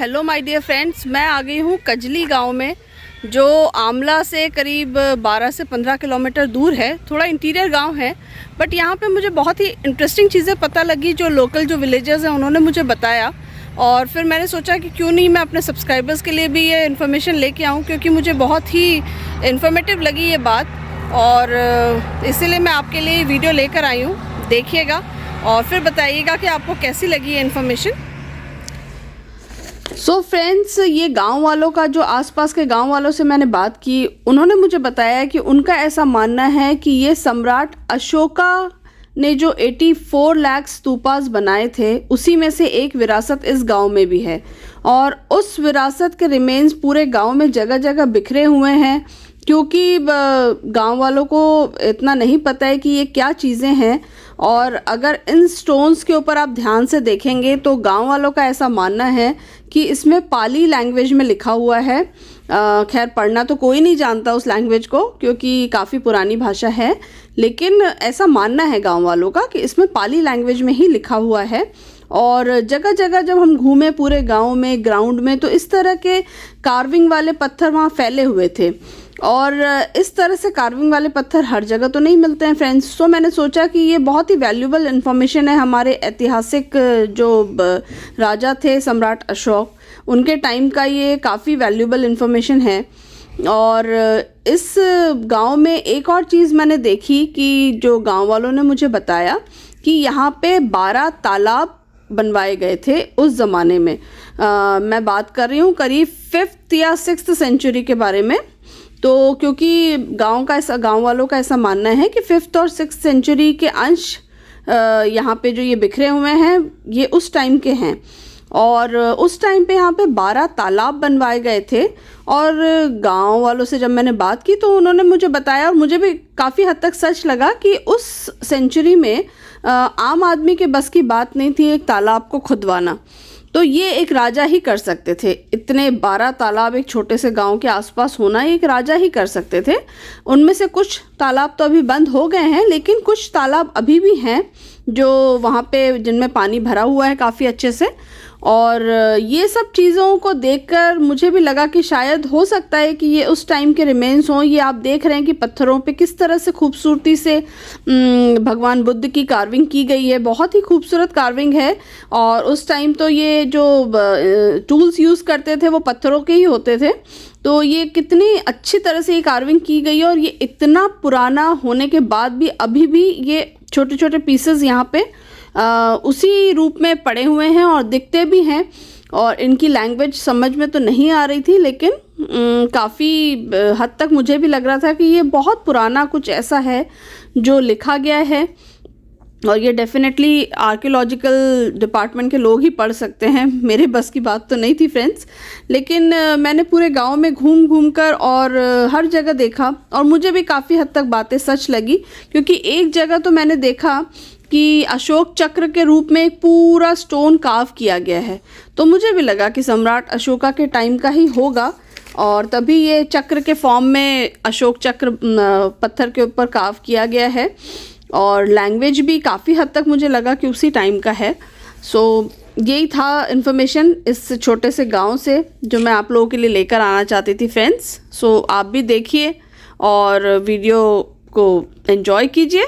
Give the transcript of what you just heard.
Hello my dear friends, मैं आ गई हूँ कजली गांव में, जो आमला से करीब 12 से 15 किलोमीटर दूर है। थोड़ा इंटीरियर गांव है, बट यहाँ पे मुझे बहुत ही इंटरेस्टिंग चीज़ें पता लगी। जो लोकल जो विलेजर्स हैं उन्होंने मुझे बताया, और फिर मैंने सोचा कि क्यों नहीं मैं अपने सब्सक्राइबर्स के लिए भी ये इन्फॉर्मेशन लेके आऊँ, क्योंकि मुझे बहुत ही इन्फॉर्मेटिव लगी ये बात, और इसीलिए मैं आपके लिए वीडियो लेकर आई हूँ। देखिएगा और फिर बताइएगा कि आपको कैसी लगी ये इन्फॉर्मेशन। सो फ्रेंड्स, ये गांव वालों का, जो आसपास के गांव वालों से मैंने बात की, उन्होंने मुझे बताया कि उनका ऐसा मानना है कि ये सम्राट अशोका ने जो 84 लाख स्तूपास बनाए थे, उसी में से एक विरासत इस गांव में भी है। और उस विरासत के रिमेन्स पूरे गांव में जगह जगह बिखरे हुए हैं, क्योंकि गांव वालों को इतना नहीं पता है कि ये क्या चीज़ें हैं। और अगर इन स्टोन्स के ऊपर आप ध्यान से देखेंगे तो गांव वालों का ऐसा मानना है कि इसमें पाली लैंग्वेज में लिखा हुआ है। खैर, पढ़ना तो कोई नहीं जानता उस लैंग्वेज को, क्योंकि काफ़ी पुरानी भाषा है, लेकिन ऐसा मानना है गांव वालों का कि इसमें पाली लैंग्वेज में ही लिखा हुआ है। और जगह जगह जब हम घूमे पूरे गांव में, ग्राउंड में, तो इस तरह के कार्विंग वाले पत्थर वहाँ फैले हुए थे। और इस तरह से कार्विंग वाले पत्थर हर जगह तो नहीं मिलते हैं फ्रेंड्स। तो मैंने सोचा कि ये बहुत ही वैल्यूबल इन्फॉर्मेशन है। हमारे ऐतिहासिक जो राजा थे सम्राट अशोक, उनके टाइम का ये काफ़ी वैल्यूबल इन्फॉर्मेशन है। और इस गांव में एक और चीज़ मैंने देखी कि जो गांव वालों ने मुझे बताया कि यहाँ पे 12 तालाब बनवाए गए थे उस ज़माने में। मैं बात कर रही हूँ करीब 5th या 6th सेंचुरी के बारे में। तो क्योंकि गांव वालों का ऐसा मानना है कि 5th और 6th सेंचुरी के अंश यहाँ पे जो ये बिखरे हुए हैं, ये उस टाइम के हैं। और उस टाइम पे यहाँ पे 12 तालाब बनवाए गए थे। और गांव वालों से जब मैंने बात की तो उन्होंने मुझे बताया, और मुझे भी काफ़ी हद तक सच लगा, कि उस सेंचुरी में आम आदमी के बस की बात नहीं थी एक तालाब को खुदवाना। तो ये एक राजा ही कर सकते थे। इतने 12 तालाब एक छोटे से गांव के आसपास होना, एक राजा ही कर सकते थे। उनमें से कुछ तालाब तो अभी बंद हो गए हैं, लेकिन कुछ तालाब अभी भी हैं जो वहाँ पे, जिनमें पानी भरा हुआ है काफ़ी अच्छे से। और ये सब चीज़ों को देखकर मुझे भी लगा कि शायद हो सकता है कि ये उस टाइम के रिमेन्स हों। ये आप देख रहे हैं कि पत्थरों पे किस तरह से खूबसूरती से भगवान बुद्ध की कार्विंग की गई है। बहुत ही खूबसूरत कार्विंग है। और उस टाइम तो ये जो टूल्स यूज़ करते थे वो पत्थरों के ही होते थे। तो ये कितनी अच्छी तरह से ये कार्विंग की गई है, और ये इतना पुराना होने के बाद भी अभी भी ये छोटे छोटे पीसेस यहाँ पे उसी रूप में पड़े हुए हैं और दिखते भी हैं। और इनकी लैंग्वेज समझ में तो नहीं आ रही थी, लेकिन काफ़ी हद तक मुझे भी लग रहा था कि ये बहुत पुराना कुछ ऐसा है जो लिखा गया है। और ये डेफिनेटली आर्कियोलॉजिकल डिपार्टमेंट के लोग ही पढ़ सकते हैं। मेरे बस की बात तो नहीं थी फ्रेंड्स। लेकिन मैंने पूरे गांव में घूम घूम कर और हर जगह देखा, और मुझे भी काफ़ी हद तक बातें सच लगी। क्योंकि एक जगह तो मैंने देखा कि अशोक चक्र के रूप में एक पूरा स्टोन कार्व किया गया है। तो मुझे भी लगा कि सम्राट अशोका के टाइम का ही होगा, और तभी ये चक्र के फॉर्म में अशोक चक्र पत्थर के ऊपर कार्व किया गया है। और लैंग्वेज भी काफ़ी हद तक मुझे लगा कि उसी टाइम का है। सो यही था इन्फॉर्मेशन इस छोटे से गांव से, जो मैं आप लोगों के लिए लेकर आना चाहती थी फ्रेंड्स। सो आप भी देखिए और वीडियो को एंजॉय कीजिए।